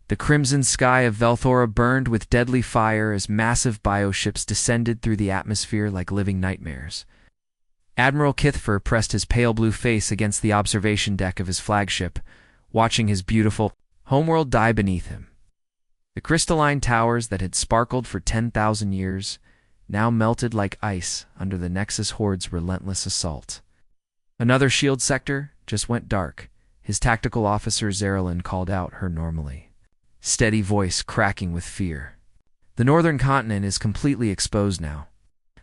The crimson sky of Velthora burned with deadly fire as massive bioships descended through the atmosphere like living nightmares. Admiral Kithfer pressed his pale blue face against the observation deck of his flagship, watching his beautiful homeworld die beneath him. The crystalline towers that had sparkled for 10,000 years now melted like ice under the Nexus Horde's relentless assault. Another shield sector just went dark. His tactical officer Zerilyn called out her normally steady voice cracking with fear. The northern continent is completely exposed now.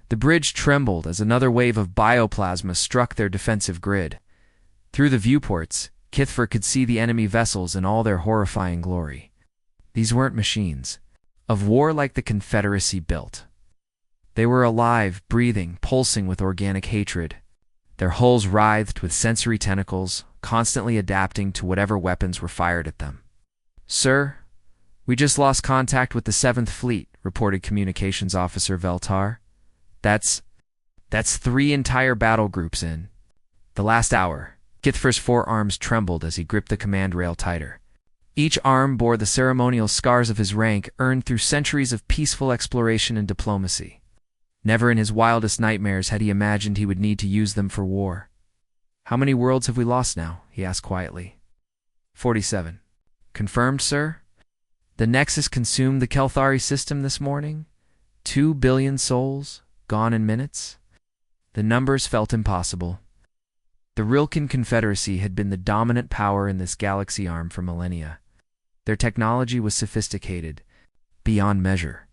The bridge trembled as another wave of bioplasma struck their defensive grid. Through the viewports, Kithfer could see the enemy vessels in all their horrifying glory. These weren't machines of war like the Confederacy built. They were alive, breathing, pulsing with organic hatred. Their hulls writhed with sensory tentacles, constantly adapting to whatever weapons were fired at them. "Sir, we just lost contact with the 7th Fleet," reported Communications Officer Veltar. That's 3 entire battle groups in the last hour." Kithfer's forearms trembled as he gripped the command rail tighter. Each arm bore the ceremonial scars of his rank earned through centuries of peaceful exploration and diplomacy. Never in his wildest nightmares had he imagined he would need to use them for war. "How many worlds have we lost now?" he asked quietly. 47. "Confirmed, sir? The Nexus consumed the Kelthari system this morning. 2 billion souls, gone in minutes." The numbers felt impossible. The Rilken Confederacy had been the dominant power in this galaxy arm for millennia. Their technology was sophisticated, beyond measure.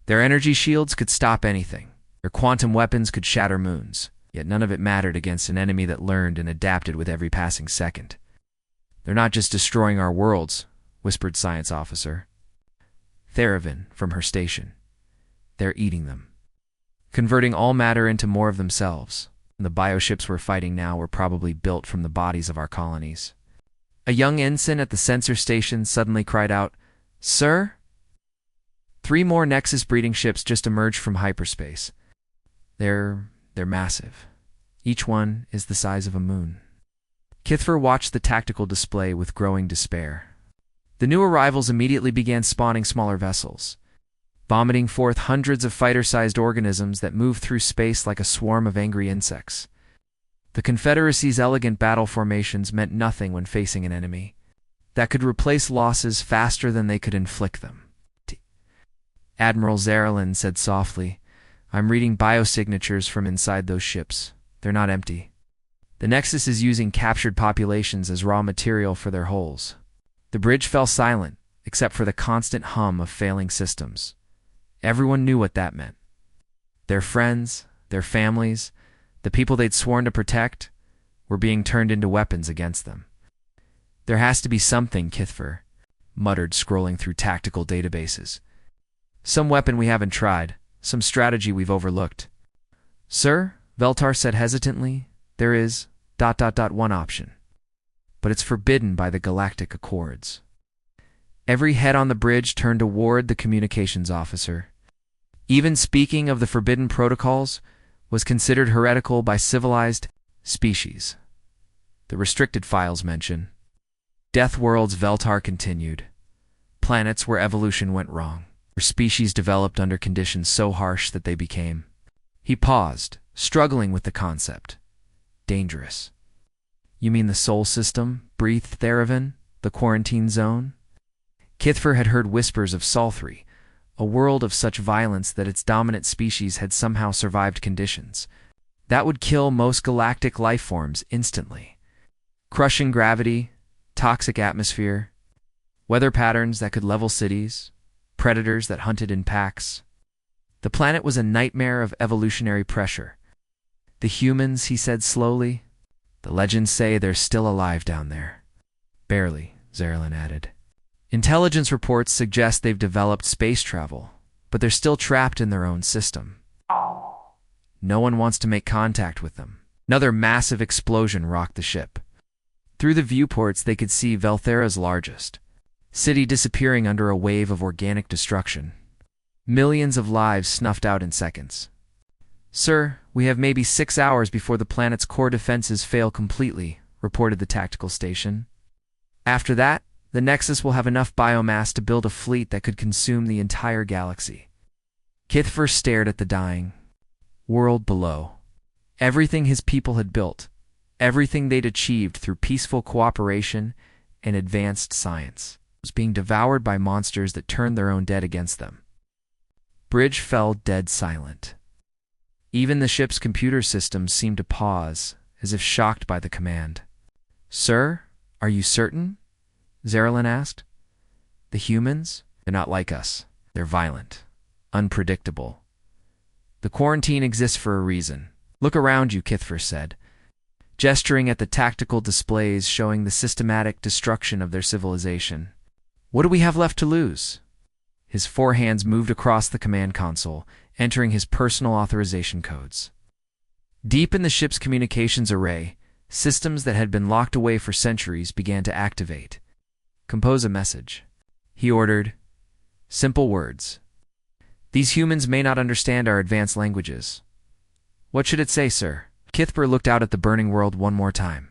Their energy shields could stop anything. Their quantum weapons could shatter moons. Yet none of it mattered against an enemy that learned and adapted with every passing second. "They're not just destroying our worlds," whispered Science Officer Theravin from her station. "They're eating them, converting all matter into more of themselves. The bioships we're fighting now were probably built from the bodies of our colonies." A young ensign at the sensor station suddenly cried out, "Sir?" 3 more Nexus breeding ships just emerged from hyperspace. They're massive. Each one is the size of a moon. Kithfer watched the tactical display with growing despair. The new arrivals immediately began spawning smaller vessels, vomiting forth hundreds of fighter-sized organisms that moved through space like a swarm of angry insects. The Confederacy's elegant battle formations meant nothing when facing an enemy that could replace losses faster than they could inflict them. Admiral Zerilyn said softly, "I'm reading biosignatures from inside those ships. They're not empty. The Nexus is using captured populations as raw material for their hulls." The bridge fell silent, except for the constant hum of failing systems. Everyone knew what that meant. Their friends, their families, the people they'd sworn to protect, were being turned into weapons against them. "There has to be something," Kithfer muttered, scrolling through tactical databases. "Some weapon we haven't tried, some strategy we've overlooked." "Sir," Veltar said hesitantly, "there is ... one option. But it's forbidden by the Galactic Accords." Every head on the bridge turned toward the communications officer. Even speaking of the forbidden protocols was considered heretical by civilized species. The restricted files mention Deathworlds. Veltar continued. Planets where evolution went wrong, where species developed under conditions so harsh that they became. He paused, struggling with the concept. Dangerous. "You mean the Sol system?" breathed Theravin. "The quarantine zone?" Kithfer had heard whispers of Sol-3, a world of such violence that its dominant species had somehow survived conditions that would kill most galactic life forms instantly. Crushing gravity, toxic atmosphere, weather patterns that could level cities, predators that hunted in packs. The planet was a nightmare of evolutionary pressure. "The humans," he said slowly, "the legends say they're still alive down there." "Barely," Zerilyn added. "Intelligence reports suggest they've developed space travel, but they're still trapped in their own system. No one wants to make contact with them." Another massive explosion rocked the ship. Through the viewports they could see Velthera's largest city disappearing under a wave of organic destruction. Millions of lives snuffed out in seconds. "Sir, we have maybe 6 hours before the planet's core defenses fail completely," reported the tactical station. "After that, The Nexus will have enough biomass to build a fleet that could consume the entire galaxy. Kithfer stared at the dying world below. Everything his people had built, everything they'd achieved through peaceful cooperation and advanced science, was being devoured by monsters that turned their own dead against them. Bridge fell dead silent. Even the ship's computer systems seemed to pause, as if shocked by the command. "Sir, are you certain?" Zerilyn asked. "The humans? They're not like us. They're violent, unpredictable. The quarantine exists for a reason. Look around you," Kithfer said, gesturing at the tactical displays showing the systematic destruction of their civilization. "What do we have left to lose?" His four hands moved across the command console, entering his personal authorization codes. Deep in the ship's communications array, systems that had been locked away for centuries began to activate. "Compose a message," he ordered. "Simple words. These humans may not understand our advanced languages." "What should it say, sir?" Kithfer looked out at the burning world one more time.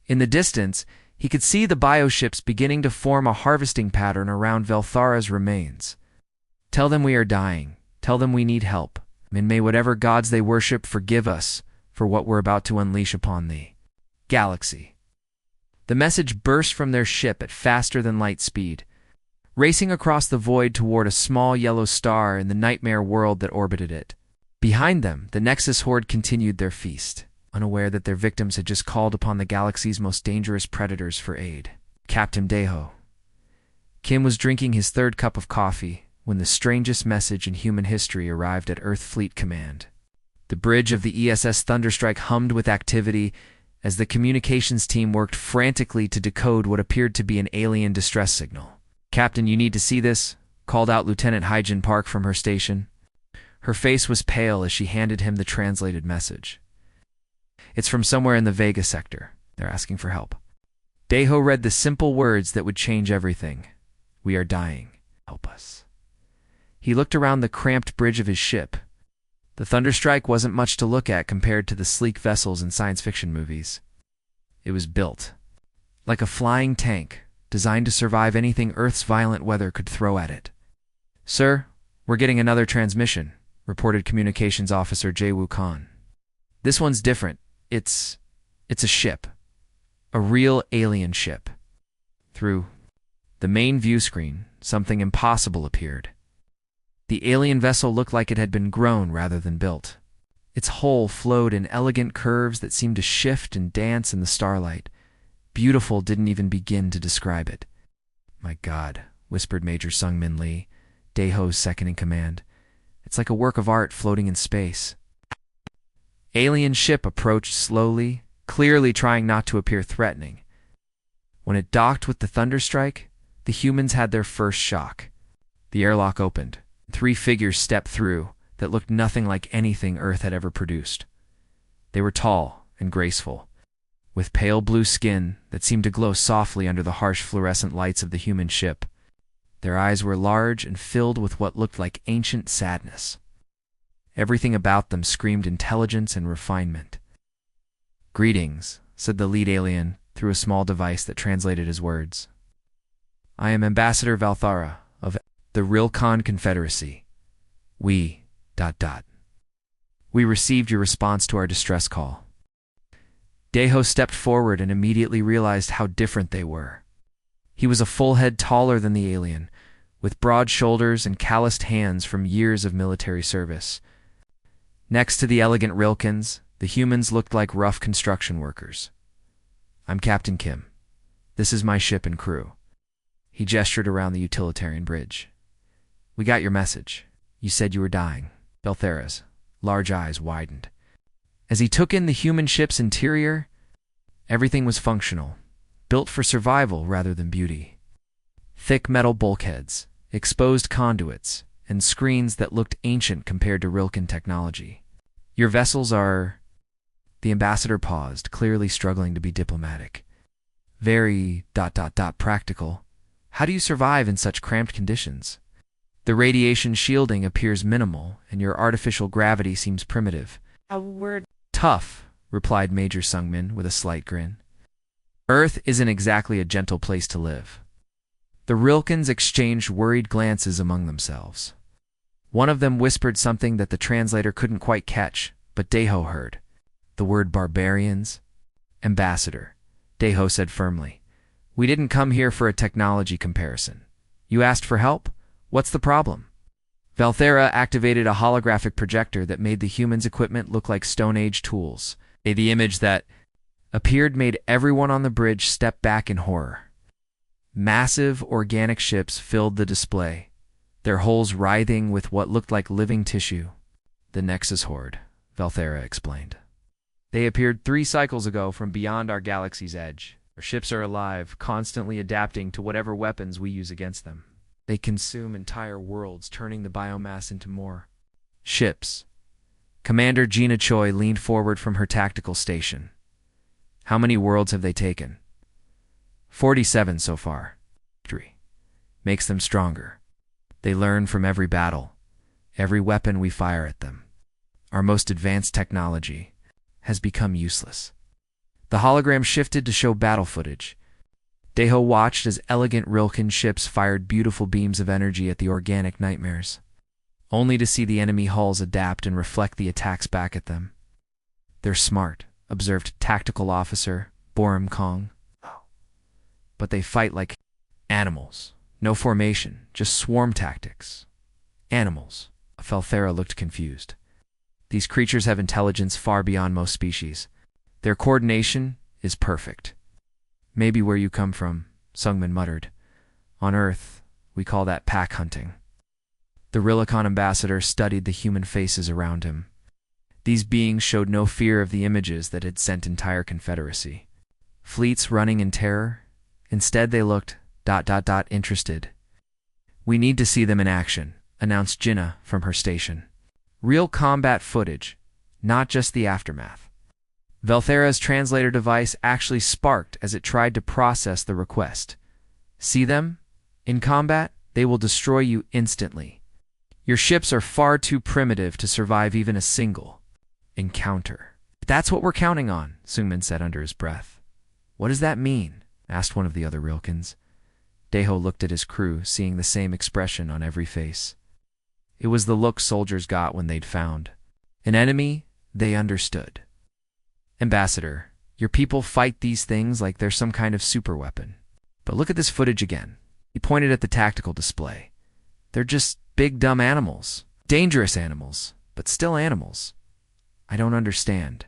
In the distance, he could see the bioships beginning to form a harvesting pattern around Velthara's remains. "Tell them we are dying. Tell them we need help. And may whatever gods they worship forgive us for what we're about to unleash upon the galaxy." The message burst from their ship at faster-than-light speed, racing across the void toward a small yellow star in the nightmare world that orbited it. Behind them, the Nexus Horde continued their feast, unaware that their victims had just called upon the galaxy's most dangerous predators for aid. Captain Deho. Kim was drinking his third cup of coffee when the strangest message in human history arrived at Earth Fleet Command. The bridge of the ESS Thunderstrike hummed with activity as the communications team worked frantically to decode what appeared to be an alien distress signal. "Captain, you need to see this," called out Lieutenant Hyjin Park from her station. Her face was pale as she handed him the translated message. "It's from somewhere in the Vega sector. They're asking for help." Deho read the simple words that would change everything. "We are dying. Help us." He looked around the cramped bridge of his ship. The Thunderstrike wasn't much to look at compared to the sleek vessels in science fiction movies. It was built like a flying tank, designed to survive anything Earth's violent weather could throw at it. "Sir, we're getting another transmission," reported Communications Officer Jae-Woo Khan. "This one's different. It's a ship. A real alien ship." Through the main view screen, something impossible appeared. The alien vessel looked like it had been grown rather than built. Its hull flowed in elegant curves that seemed to shift and dance in the starlight. Beautiful didn't even begin to describe it. "My God," whispered Major Sung-Min Lee, Daeho's second-in-command. "It's like a work of art floating in space." Alien ship approached slowly, clearly trying not to appear threatening. When it docked with the Thunderstrike, the humans had their first shock. The airlock opened. 3 figures stepped through that looked nothing like anything Earth had ever produced. They were tall and graceful, with pale blue skin that seemed to glow softly under the harsh fluorescent lights of the human ship. Their eyes were large and filled with what looked like ancient sadness. Everything about them screamed intelligence and refinement. "Greetings," said the lead alien through a small device that translated his words. "I am Ambassador Valthara of the Rilcon Confederacy. We... We received your response to our distress call." Deho stepped forward and immediately realized how different they were. He was a full head taller than the alien, with broad shoulders and calloused hands from years of military service. Next to the elegant Rilkins, the humans looked like rough construction workers. "I'm Captain Kim. This is my ship and crew." He gestured around the utilitarian bridge. "We got your message. You said you were dying." Belthera's large eyes widened. As he took in the human ship's interior, everything was functional, built for survival rather than beauty. Thick metal bulkheads, exposed conduits, and screens that looked ancient compared to Rilken technology. "Your vessels are..." The ambassador paused, clearly struggling to be diplomatic. "Very... practical. How do you survive in such cramped conditions? The radiation shielding appears minimal, and your artificial gravity seems primitive." We're "Tough," replied Major Sungmin with a slight grin. "Earth isn't exactly a gentle place to live. The Rilkins exchanged worried glances among themselves. One of them whispered something that the translator couldn't quite catch, but Deho heard. The word barbarians? Ambassador, Deho said firmly. We didn't come here for a technology comparison. You asked for help? What's the problem? Valthera activated a holographic projector that made the humans' equipment look like Stone Age tools. The image that appeared made everyone on the bridge step back in horror. Massive organic ships filled the display, their hulls writhing with what looked like living tissue. The Nexus Horde, Valthera explained. They appeared 3 cycles ago from beyond our galaxy's edge. Our ships are alive, constantly adapting to whatever weapons we use against them. They consume entire worlds, turning the biomass into more ships. Commander Gina Choi leaned forward from her tactical station. How many worlds have they taken? 47 so far. Victory makes them stronger. They learn from every battle, every weapon we fire at them. Our most advanced technology has become useless. The hologram shifted to show battle footage. Deho watched as elegant Rilkin ships fired beautiful beams of energy at the organic nightmares, only to see the enemy hulls adapt and reflect the attacks back at them. They're smart, observed Tactical Officer Borim Kong. But they fight like animals. No formation, just swarm tactics. Animals. Valthera looked confused. These creatures have intelligence far beyond most species. Their coordination is perfect. Maybe where you come from, Sungman muttered. On Earth, we call that pack hunting. The Rilicon ambassador studied the human faces around him. These beings showed no fear of the images that had sent entire confederacy. Fleets running in terror? Instead they looked ... interested. We need to see them in action, announced Jinnah from her station. Real combat footage, not just the aftermath. Valthera's translator device actually sparked as it tried to process the request. See them? In combat, they will destroy you instantly. Your ships are far too primitive to survive even a single encounter. That's what we're counting on, Sungman said under his breath. What does that mean? Asked one of the other Rilkins. Deho looked at his crew, seeing the same expression on every face. It was the look soldiers got when they'd found an enemy they understood. Ambassador, your people fight these things like they're some kind of superweapon. But look at this footage again. He pointed at the tactical display. They're just big dumb animals. Dangerous animals, but still animals. I don't understand.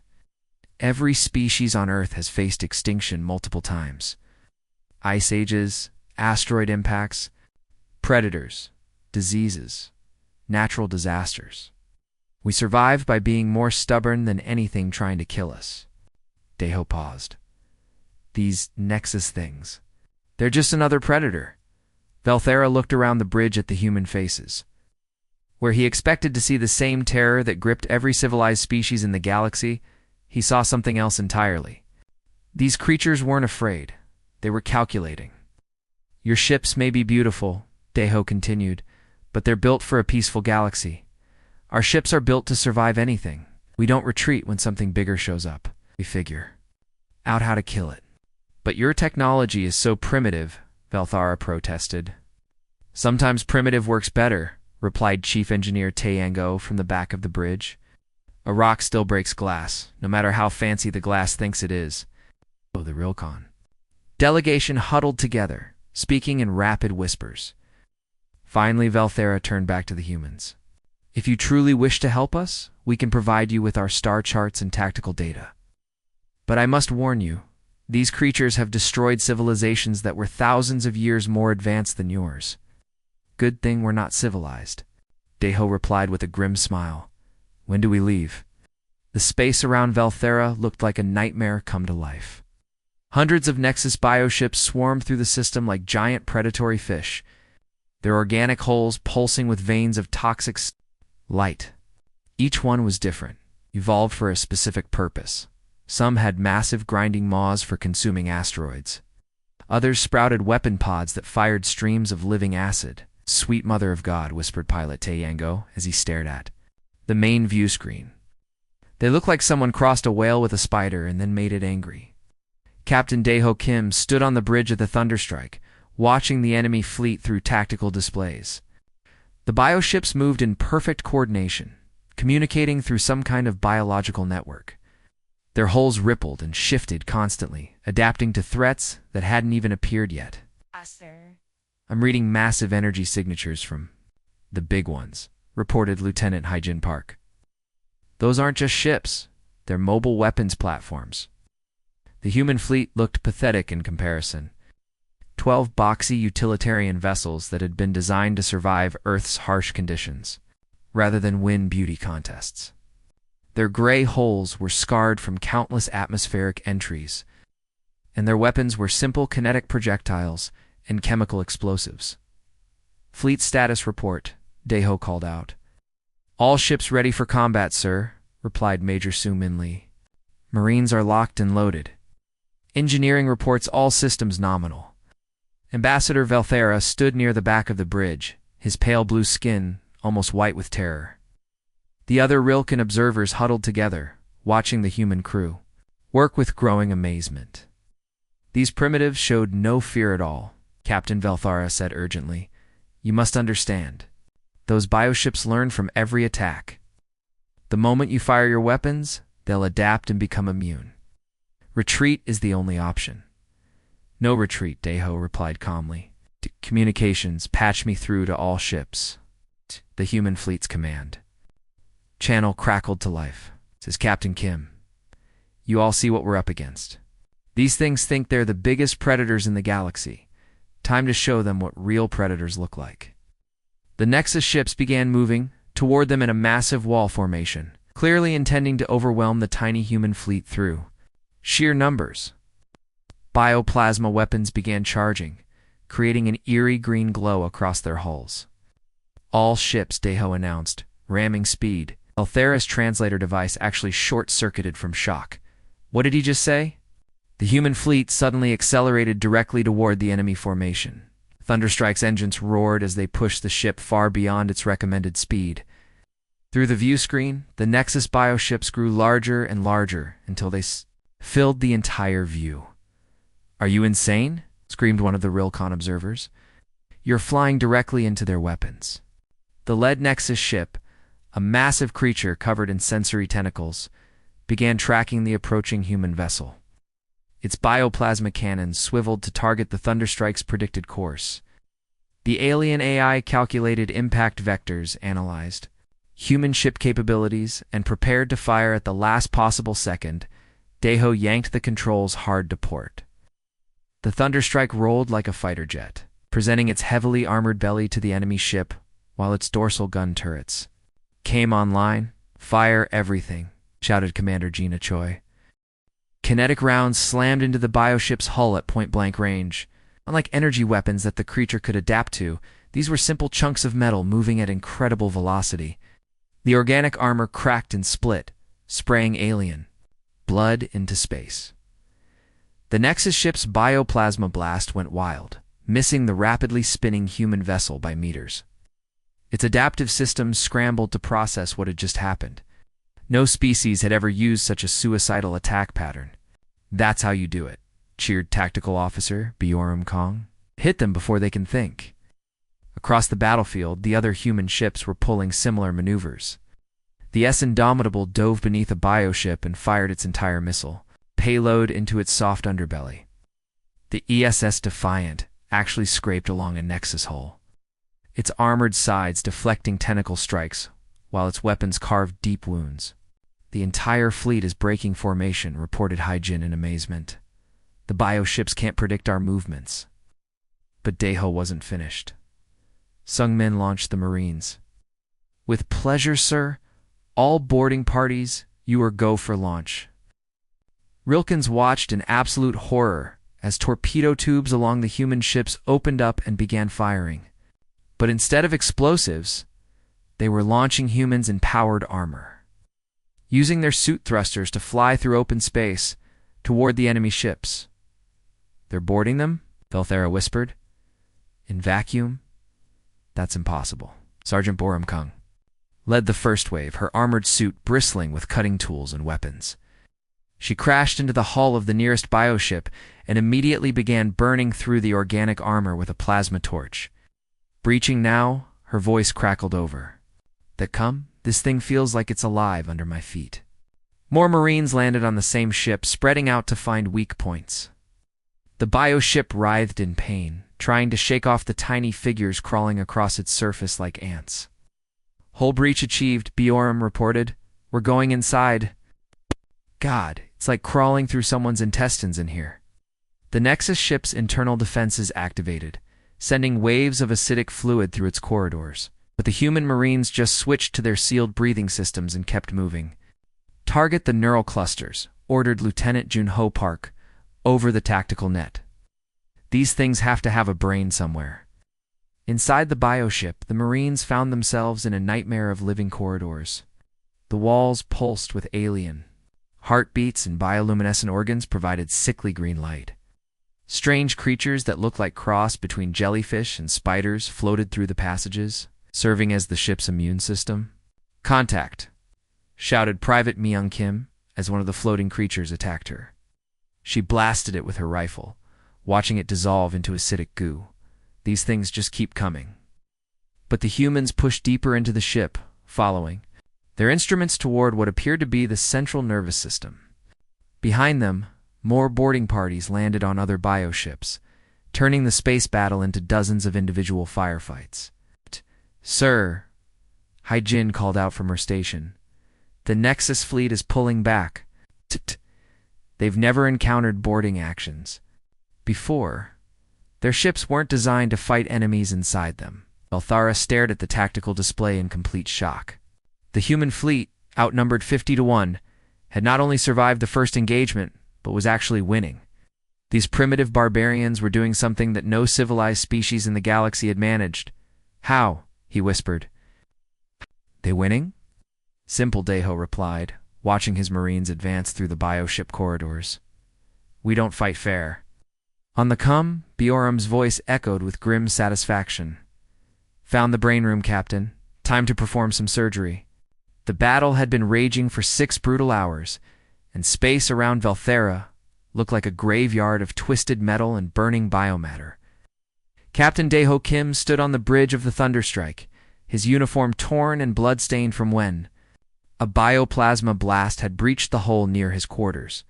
Every species on Earth has faced extinction multiple times. Ice ages, asteroid impacts, predators, diseases, natural disasters. We survive by being more stubborn than anything trying to kill us. Deho paused. These Nexus things. They're just another predator. Valthera looked around the bridge at the human faces. Where he expected to see the same terror that gripped every civilized species in the galaxy, he saw something else entirely. These creatures weren't afraid. They were calculating. Your ships may be beautiful, Deho continued, but they're built for a peaceful galaxy. Our ships are built to survive anything. We don't retreat when something bigger shows up. We figure out how to kill it. But your technology is so primitive, Valthera protested. Sometimes primitive works better, replied Chief Engineer Tayango from the back of the bridge. A rock still breaks glass, no matter how fancy the glass thinks it is. Oh, the Rilcon. Delegation huddled together, speaking in rapid whispers. Finally, Valthera turned back to the humans. If you truly wish to help us, we can provide you with our star charts and tactical data. But I must warn you, these creatures have destroyed civilizations that were thousands of years more advanced than yours. Good thing we're not civilized, Deho replied with a grim smile. When do we leave? The space around Valthera looked like a nightmare come to life. Hundreds of Nexus bioships swarmed through the system like giant predatory fish, their organic hulls pulsing with veins of toxic light. Each one was different, evolved for a specific purpose. Some had massive grinding maws for consuming asteroids. Others sprouted weapon pods that fired streams of living acid. Sweet Mother of God, whispered Pilot Tayango as he stared at the main view screen. They looked like someone crossed a whale with a spider and then made it angry. Captain Deho Kim stood on the bridge of the Thunderstrike, watching the enemy fleet through tactical displays. The bioships moved in perfect coordination, communicating through some kind of biological network. Their hulls rippled and shifted constantly, adapting to threats that hadn't even appeared yet. Sir. I'm reading massive energy signatures from the big ones, reported Lieutenant Hyjin Park. Those aren't just ships, they're mobile weapons platforms. The human fleet looked pathetic in comparison. 12 boxy utilitarian vessels that had been designed to survive Earth's harsh conditions, rather than win beauty contests. Their gray hulls were scarred from countless atmospheric entries, and their weapons were simple kinetic projectiles and chemical explosives. Fleet status report, Daeho called out. All ships ready for combat, sir, replied Major Su Min Lee. Marines are locked and loaded. Engineering reports all systems nominal. Ambassador Velthera stood near the back of the bridge, his pale blue skin almost white with terror. The other Rilken observers huddled together, watching the human crew work with growing amazement. These primitives showed no fear at all, Captain Velthara said urgently. You must understand. Those bioships learn from every attack. The moment you fire your weapons, they'll adapt and become immune. Retreat is the only option. No retreat, Daeho replied calmly. Communications, patch me through to all ships. The human fleet's command. Channel crackled to life. Says Captain Kim. You all see what we're up against. These things think they're the biggest predators in the galaxy. Time to show them what real predators look like. The Nexus ships began moving toward them in a massive wall formation, clearly intending to overwhelm the tiny human fleet through sheer numbers. Bioplasma weapons began charging, creating an eerie green glow across their hulls. All ships, Daeho announced, ramming speed. Velthera's translator device actually short-circuited from shock. What did he just say? The human fleet suddenly accelerated directly toward the enemy formation. Thunderstrike's engines roared as they pushed the ship far beyond its recommended speed. Through the view screen, the Nexus bioships grew larger and larger until they filled the entire view. Are you insane? Screamed one of the Rilcon observers. You're flying directly into their weapons. The lead Nexus ship, a massive creature covered in sensory tentacles, began tracking the approaching human vessel. Its bioplasma cannons swiveled to target the Thunderstrike's predicted course. The alien AI calculated impact vectors, analyzed human ship capabilities, and prepared to fire at the last possible second. Daeho yanked the controls hard to port. The Thunderstrike rolled like a fighter jet, presenting its heavily armored belly to the enemy ship, while its dorsal gun turrets came online. Fire everything, shouted Commander Gina Choi. Kinetic rounds slammed into the bioship's hull at point-blank range. Unlike energy weapons that the creature could adapt to, these were simple chunks of metal moving at incredible velocity. The organic armor cracked and split, spraying alien blood into space. The Nexus ship's bioplasma blast went wild, missing the rapidly spinning human vessel by meters. Its adaptive systems scrambled to process what had just happened. No species had ever used such a suicidal attack pattern. That's how you do it, cheered Tactical Officer Bjorum Kong. Hit them before they can think. Across the battlefield, the other human ships were pulling similar maneuvers. The S Indomitable dove beneath a bioship and fired its entire missile payload into its soft underbelly. The ESS Defiant actually scraped along a Nexus hull, its armored sides deflecting tentacle strikes, while its weapons carved deep wounds. The entire fleet is breaking formation, reported Hyjin in amazement. The bioships can't predict our movements. But Daeho wasn't finished. Sungmin launched the Marines. With pleasure, sir. All boarding parties, you are go for launch. Rilkins watched in absolute horror as torpedo tubes along the human ships opened up and began firing. But instead of explosives, they were launching humans in powered armor, using their suit thrusters to fly through open space toward the enemy ships. They're boarding them? Velthera whispered. In vacuum? That's impossible. Sergeant Borum Kung led the first wave, her armored suit bristling with cutting tools and weapons. She crashed into the hull of the nearest bioship and immediately began burning through the organic armor with a plasma torch. Breaching now, her voice crackled over. This thing feels like it's alive under my feet. More Marines landed on the same ship, spreading out to find weak points. The bioship writhed in pain, trying to shake off the tiny figures crawling across its surface like ants. Hull breach achieved, Bjorn reported. We're going inside. God, it's like crawling through someone's intestines in here. The Nexus ship's internal defenses activated, sending waves of acidic fluid through its corridors. But the human Marines just switched to their sealed breathing systems and kept moving. Target the neural clusters, ordered Lieutenant Junho Park, over the tactical net. These things have to have a brain somewhere. Inside the bioship, the Marines found themselves in a nightmare of living corridors. The walls pulsed with alien. Heartbeats and bioluminescent organs provided sickly green light. Strange creatures that looked like cross between jellyfish and spiders floated through the passages, serving as the ship's immune system. Contact! Shouted Private Myung Kim as one of the floating creatures attacked her. She blasted it with her rifle, watching it dissolve into acidic goo. These things just keep coming. But the humans pushed deeper into the ship, following, their instruments toward what appeared to be the central nervous system. Behind them, more boarding parties landed on other bioships, turning the space battle into dozens of individual firefights. Sir, Hai-Jin called out from her station. The Nexus fleet is pulling back. They've never encountered boarding actions before. Their ships weren't designed to fight enemies inside them. Belthara stared at the tactical display in complete shock. The human fleet, outnumbered 50-1, had not only survived the first engagement, but was actually winning. These primitive barbarians were doing something that no civilized species in the galaxy had managed. How? He whispered. They winning? Simple, Deho replied, watching his Marines advance through the bioship corridors. We don't fight fair. On the come, Bjorm's voice echoed with grim satisfaction. Found the brain room, Captain. Time to perform some surgery. The battle had been raging for 6 brutal hours, and space around Velthera looked like a graveyard of twisted metal and burning biomatter. Captain Deho Kim stood on the bridge of the Thunderstrike, his uniform torn and blood-stained from when a bioplasma blast had breached the hull near his quarters.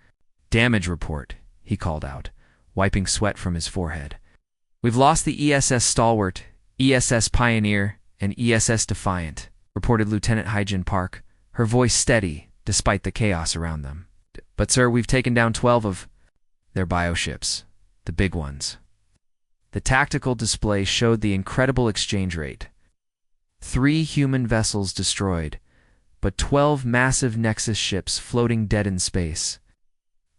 Damage report, he called out, wiping sweat from his forehead. We've lost the ESS Stalwart, ESS Pioneer, and ESS Defiant, reported Lieutenant Hai-Jin Park, her voice steady despite the chaos around them. But sir, we've taken down 12 of their bioships, the big ones. The tactical display showed the incredible exchange rate. 3 human vessels destroyed, but 12 massive Nexus ships floating dead in space.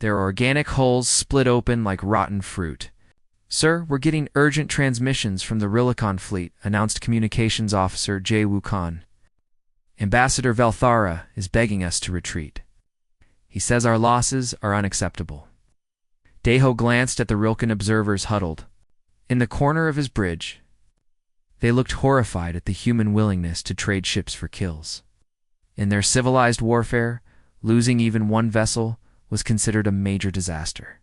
Their organic hulls split open like rotten fruit. Sir, we're getting urgent transmissions from the Rilicon fleet, announced Communications Officer Jae Woo-Kan. Ambassador Velthara is begging us to retreat. He says our losses are unacceptable. Deho glanced at the Rilken observers huddled in the corner of his bridge. They looked horrified at the human willingness to trade ships for kills. In their civilized warfare, losing even one vessel was considered a major disaster.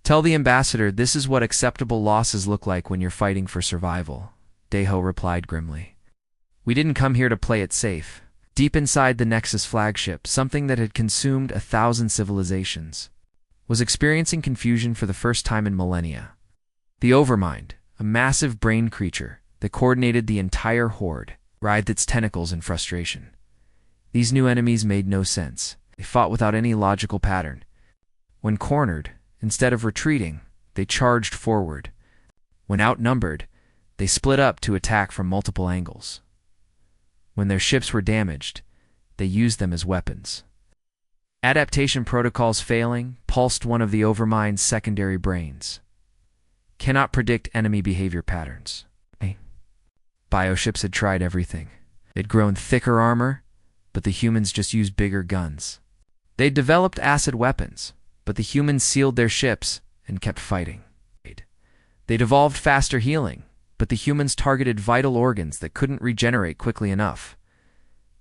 Tell the ambassador this is what acceptable losses look like when you're fighting for survival, Deho replied grimly. We didn't come here to play it safe. Deep inside the Nexus flagship, something that had consumed 1,000 civilizations was experiencing confusion for the first time in millennia. The Overmind, a massive brain creature that coordinated the entire horde, writhed its tentacles in frustration. These new enemies made no sense. They fought without any logical pattern. When cornered, instead of retreating, they charged forward. When outnumbered, they split up to attack from multiple angles. When their ships were damaged, they used them as weapons. Adaptation protocols failing pulsed one of the Overmind's secondary brains. Cannot predict enemy behavior patterns. Bioships had tried everything. They'd grown thicker armor, but the humans just used bigger guns. They'd developed acid weapons, but the humans sealed their ships and kept fighting. They'd evolved faster healing, but the humans targeted vital organs that couldn't regenerate quickly enough.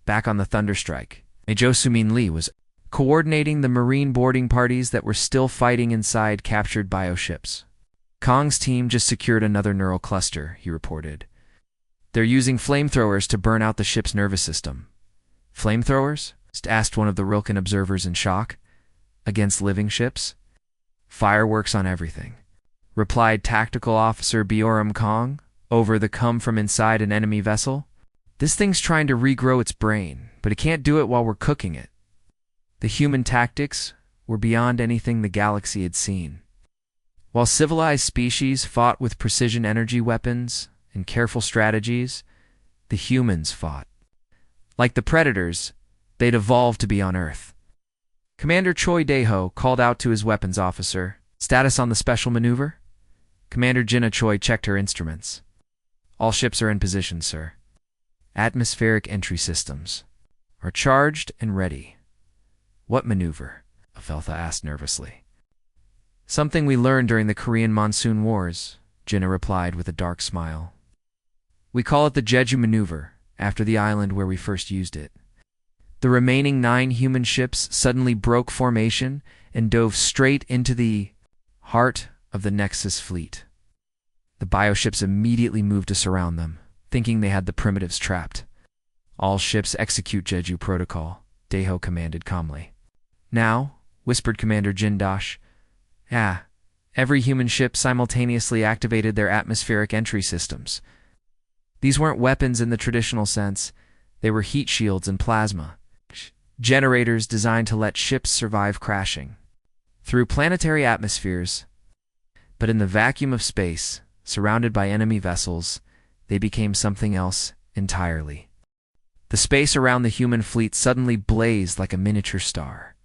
Back on the Thunderstrike, Major Sumin Lee was coordinating the marine boarding parties that were still fighting inside captured bioships. Kong's team just secured another neural cluster, he reported. They're using flamethrowers to burn out the ship's nervous system. Flamethrowers? Asked one of the Rilken observers in shock. Against living ships? Fireworks on everything, replied Tactical Officer Bioram Kong, over the come from inside an enemy vessel. This thing's trying to regrow its brain, but it can't do it while we're cooking it. The human tactics were beyond anything the galaxy had seen. While civilized species fought with precision energy weapons and careful strategies, the humans fought. Like the predators, they'd evolved to be on Earth. Commander Choi Daeho called out to his weapons officer, "Status on the special maneuver?" Commander Jinna Choi checked her instruments. "All ships are in position, sir. Atmospheric entry systems are charged and ready." "What maneuver?" Afeltha asked nervously. "Something we learned during the Korean Monsoon Wars," Jinna replied with a dark smile. "We call it the Jeju maneuver, after the island where we first used it." The remaining 9 human ships suddenly broke formation and dove straight into the heart of the Nexus fleet. The bioships immediately moved to surround them, thinking they had the primitives trapped. "All ships execute Jeju protocol," Daeho commanded calmly. "Now," whispered Commander Jindash, every human ship simultaneously activated their atmospheric entry systems. These weren't weapons in the traditional sense. They were heat shields and plasma generators designed to let ships survive crashing through planetary atmospheres. But in the vacuum of space, surrounded by enemy vessels, they became something else entirely. The space around the human fleet suddenly blazed like a miniature star.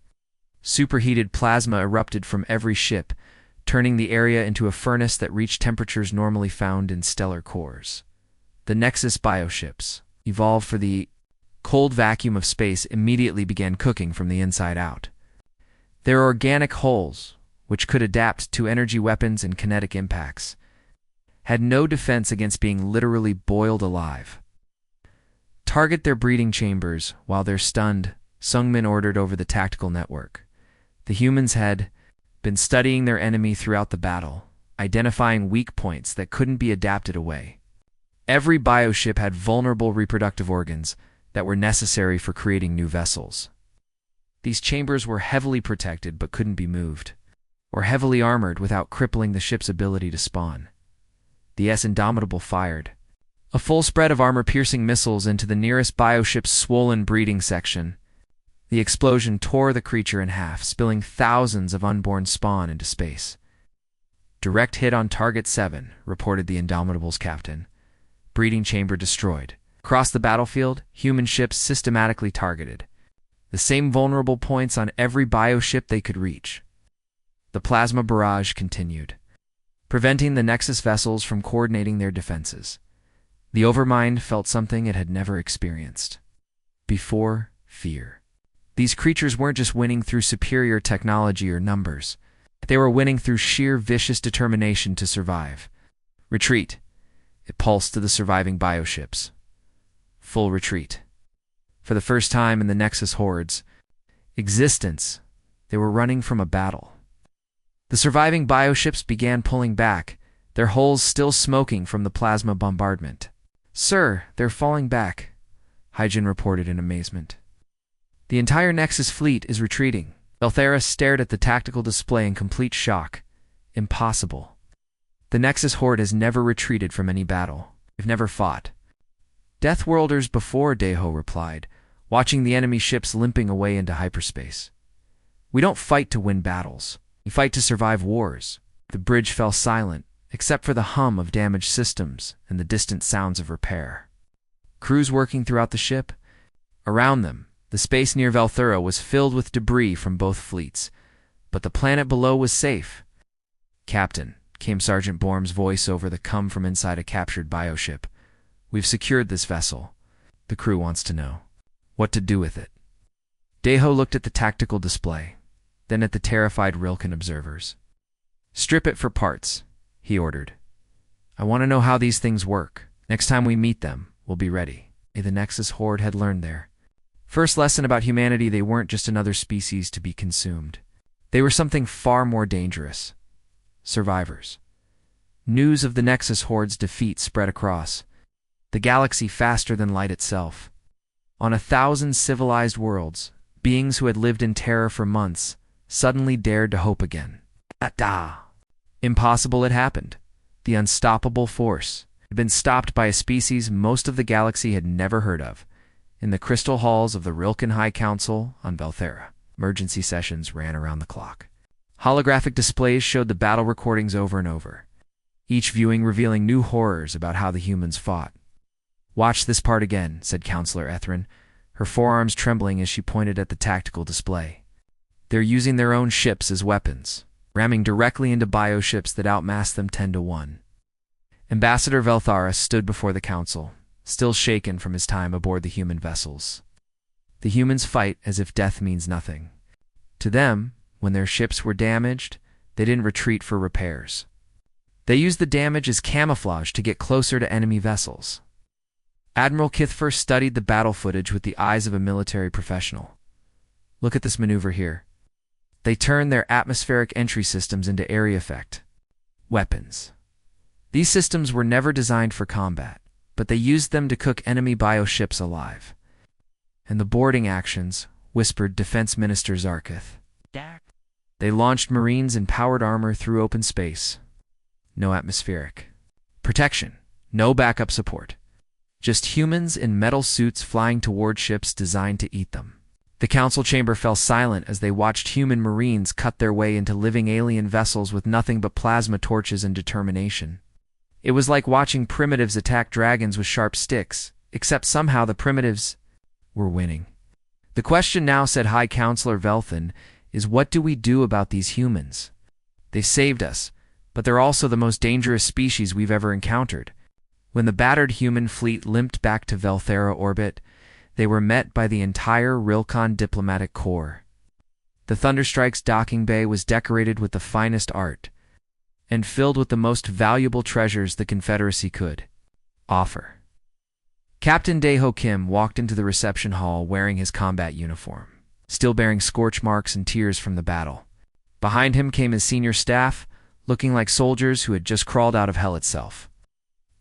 Superheated plasma erupted from every ship, turning the area into a furnace that reached temperatures normally found in stellar cores. The Nexus bioships, evolved for the cold vacuum of space, immediately began cooking from the inside out. Their organic hulls, which could adapt to energy weapons and kinetic impacts, had no defense against being literally boiled alive. "Target their breeding chambers while they're stunned," Sungmin ordered over the tactical network. The humans had been studying their enemy throughout the battle, identifying weak points that couldn't be adapted away. Every bioship had vulnerable reproductive organs that were necessary for creating new vessels. These chambers were heavily protected but couldn't be moved, or heavily armored without crippling the ship's ability to spawn. The Indomitable fired a full spread of armor-piercing missiles into the nearest bioship's swollen breeding section. The explosion tore the creature in half, spilling thousands of unborn spawn into space. "Direct hit on Target 7, reported the Indomitable's captain. "Breeding chamber destroyed. Across the battlefield, human ships systematically targeted. The same vulnerable points on every bioship they could reach." The plasma barrage continued, preventing the Nexus vessels from coordinating their defenses. The Overmind felt something it had never experienced before: fear. These creatures weren't just winning through superior technology or numbers. They were winning through sheer vicious determination to survive. "Retreat!" It pulsed to the surviving bioships. Full retreat. For the first time in the Nexus horde's existence, they were running from a battle. The surviving bioships began pulling back, their hulls still smoking from the plasma bombardment. "Sir, they're falling back," Hyjin reported in amazement. "The entire Nexus fleet is retreating." Belthera stared at the tactical display in complete shock. Impossible. The Nexus horde has never retreated from any battle. They've never fought. "Deathworlders before," Daeho replied, watching the enemy ships limping away into hyperspace. "We don't fight to win battles. We fight to survive wars." The bridge fell silent, except for the hum of damaged systems and the distant sounds of repair. Crews working throughout the ship. Around them, the space near Velthura was filled with debris from both fleets, but the planet below was safe. "Captain," came Sergeant Borm's voice over the come from inside a captured bioship, "we've secured this vessel. The crew wants to know what to do with it." Daeho looked at the tactical display, then at the terrified Rilken observers. "Strip it for parts," he ordered. "I want to know how these things work. Next time we meet them, we'll be ready." The Nexus horde had learned their First lesson about humanity: they weren't just another species to be consumed. They were something far more dangerous. Survivors. News of the Nexus Horde's defeat spread across the galaxy faster than light itself. On 1,000 civilized worlds, beings who had lived in terror for months suddenly dared to hope again. Impossible had happened. The unstoppable force had been stopped by a species most of the galaxy had never heard of. In the crystal halls of the Rilken High Council on Velthera, emergency sessions ran around the clock. Holographic displays showed the battle recordings over and over, each viewing revealing new horrors about how the humans fought. "Watch this part again," said Counselor Ethrin, her forearms trembling as she pointed at the tactical display. "They're using their own ships as weapons, ramming directly into bioships that outmassed them 10 to 1. Ambassador Velthara stood before the council, still shaken from his time aboard the human vessels. The humans fight as if death means nothing. To them, when their ships were damaged, they didn't retreat for repairs. They used the damage as camouflage to get closer to enemy vessels. Admiral Kithfer studied the battle footage with the eyes of a military professional. "Look at this maneuver here. They turned their atmospheric entry systems into area effect weapons. These systems were never designed for combat, but they used them to cook enemy bioships alive. And the boarding actions," whispered Defense Minister Zarkith. "They launched Marines in powered armor through open space. No atmospheric protection, no backup support. Just humans in metal suits flying toward ships designed to eat them." The council chamber fell silent as they watched human Marines cut their way into living alien vessels with nothing but plasma torches and determination. It was like watching primitives attack dragons with sharp sticks, except somehow the primitives were winning. "The question now," said High Counselor Velthin, "is what do we do about these humans? They've saved us, but they're also the most dangerous species we've ever encountered." When the battered human fleet limped back to Velthera orbit, they were met by the entire Rilcon diplomatic corps. The Thunderstrike's docking bay was decorated with the finest art and filled with the most valuable treasures the Confederacy could offer. Captain Daeho Kim walked into the reception hall wearing his combat uniform, still bearing scorch marks and tears from the battle. Behind him came his senior staff, looking like soldiers who had just crawled out of hell itself.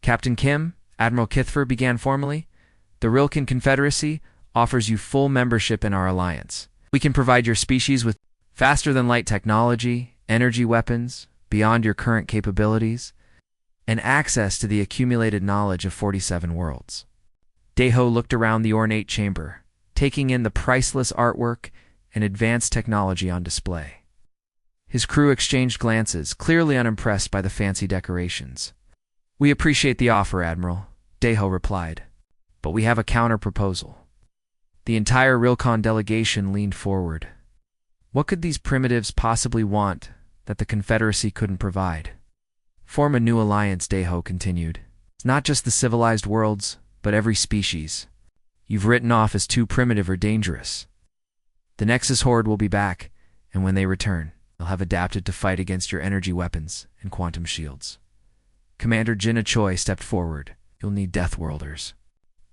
"Captain Kim," Admiral Kithfer began formally, "the Rilken Confederacy offers you full membership in our alliance. We can provide your species with faster-than-light technology, energy weapons, beyond your current capabilities, and access to the accumulated knowledge of 47 worlds." Daeho looked around the ornate chamber, taking in the priceless artwork and advanced technology on display. His crew exchanged glances, clearly unimpressed by the fancy decorations. "We appreciate the offer, Admiral," Daeho replied, "but we have a counter-proposal." The entire Rilcon delegation leaned forward. What could these primitives possibly want that the Confederacy couldn't provide? "Form a new alliance," Daeho continued. "It's not just the civilized worlds, but every species you've written off as too primitive or dangerous. The Nexus Horde will be back, and when they return, they'll have adapted to fight against your energy weapons and quantum shields." Commander Jinna Choi stepped forward. "You'll need Deathworlders.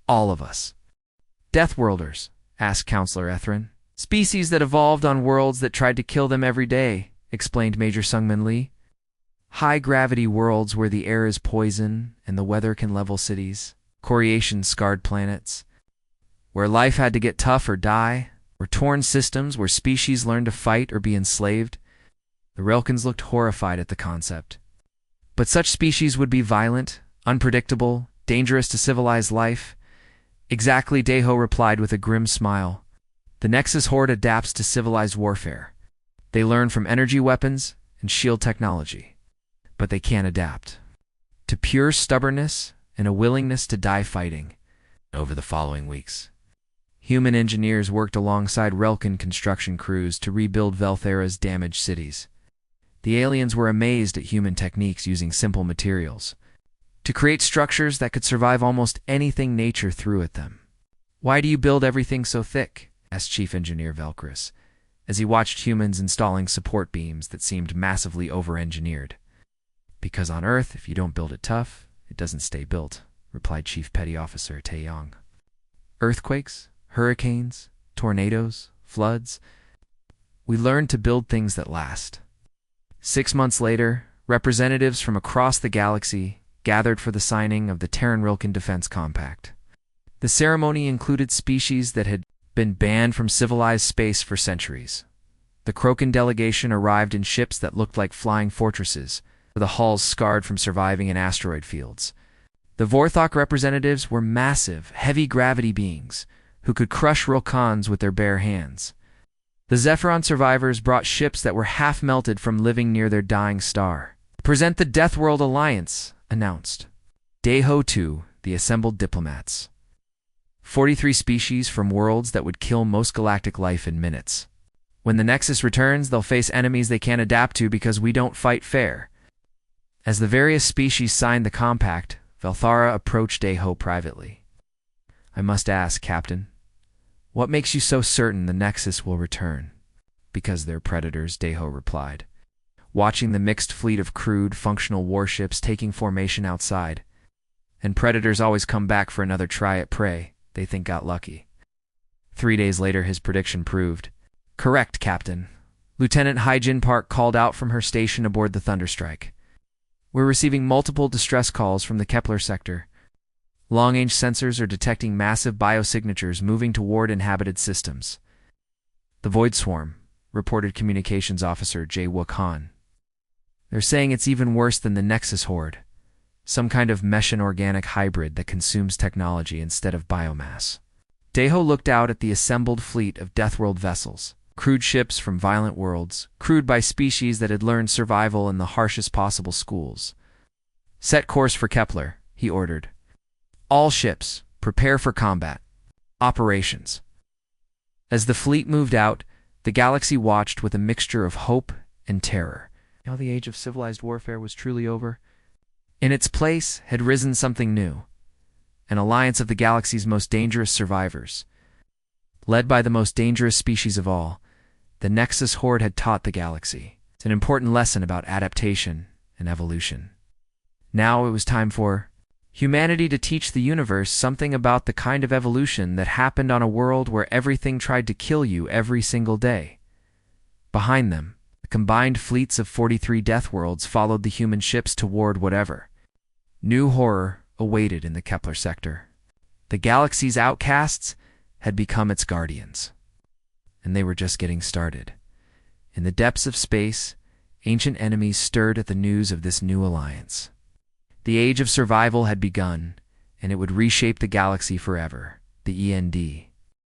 All of us." "Deathworlders?" asked Counselor Ethrin. "Species that evolved on worlds that tried to kill them every day," explained Major Sungmin Lee. "High-gravity worlds where the air is poison and the weather can level cities. Coriation-scarred planets where life had to get tough or die, or torn systems where species learned to fight or be enslaved." The Relkins looked horrified at the concept. But such species would be violent, unpredictable, dangerous to civilized life. "Exactly," Daeho replied with a grim smile. "The Nexus Horde adapts to civilized warfare. They learn from energy weapons and shield technology. But they can't adapt to pure stubbornness and a willingness to die fighting." Over the following weeks, human engineers worked alongside Relkin construction crews to rebuild Velthera's damaged cities. The aliens were amazed at human techniques using simple materials to create structures that could survive almost anything nature threw at them. "Why do you build everything so thick?" asked Chief Engineer Velkris, as he watched humans installing support beams that seemed massively over-engineered. "Because on Earth, if you don't build it tough, it doesn't stay built," replied Chief Petty Officer Taeyong. "Earthquakes, hurricanes, tornadoes, floods. We learned to build things that last. 6 months later, representatives from across the galaxy gathered for the signing of the Terran-Rilken Defense Compact. The ceremony included species that had been banned from civilized space for centuries. The Krokan delegation arrived in ships that looked like flying fortresses, the hulls scarred from surviving in asteroid fields. The Vorthok representatives were massive, heavy-gravity beings who could crush Rilkans with their bare hands. The Zephyron survivors brought ships that were half-melted from living near their dying star. "Present the Deathworld Alliance," announced Deho 2, the assembled diplomats. 43 species from worlds that would kill most galactic life in minutes. When the Nexus returns, they'll face enemies they can't adapt to because we don't fight fair. As the various species signed the compact, Velthara approached Deho privately. "I must ask, Captain, what makes you so certain the Nexus will return?" "Because they're predators," Deho replied. "Watching the mixed fleet of crude, functional warships taking formation outside. And predators always come back for another try at prey they think got lucky." 3 days later, his prediction proved correct, Captain. Lieutenant Hyjin Park called out from her station aboard the Thunderstrike. "We're receiving multiple distress calls from the Kepler sector. Long-range sensors are detecting massive biosignatures moving toward inhabited systems." "The Void Swarm," reported Communications Officer Jae Wook Han. "They're saying it's even worse than the Nexus Horde. Some kind of mesh-and-organic hybrid that consumes technology instead of biomass." Deho looked out at the assembled fleet of Deathworld vessels. Crude ships from violent worlds, crewed by species that had learned survival in the harshest possible schools. "Set course for Kepler," he ordered. "All ships, prepare for combat. Operations." As the fleet moved out, the galaxy watched with a mixture of hope and terror. Now the age of civilized warfare was truly over. In its place had risen something new, an alliance of the galaxy's most dangerous survivors. Led by the most dangerous species of all, the Nexus Horde had taught the galaxy an important lesson about adaptation and evolution. Now it was time for humanity to teach the universe something about the kind of evolution that happened on a world where everything tried to kill you every single day. Behind them, the combined fleets of 43 Deathworlds followed the human ships toward whatever new horror awaited in the Kepler sector. The galaxy's outcasts had become its guardians. And they were just getting started. In the depths of space, ancient enemies stirred at the news of this new alliance. The age of survival had begun, and it would reshape the galaxy forever. The END.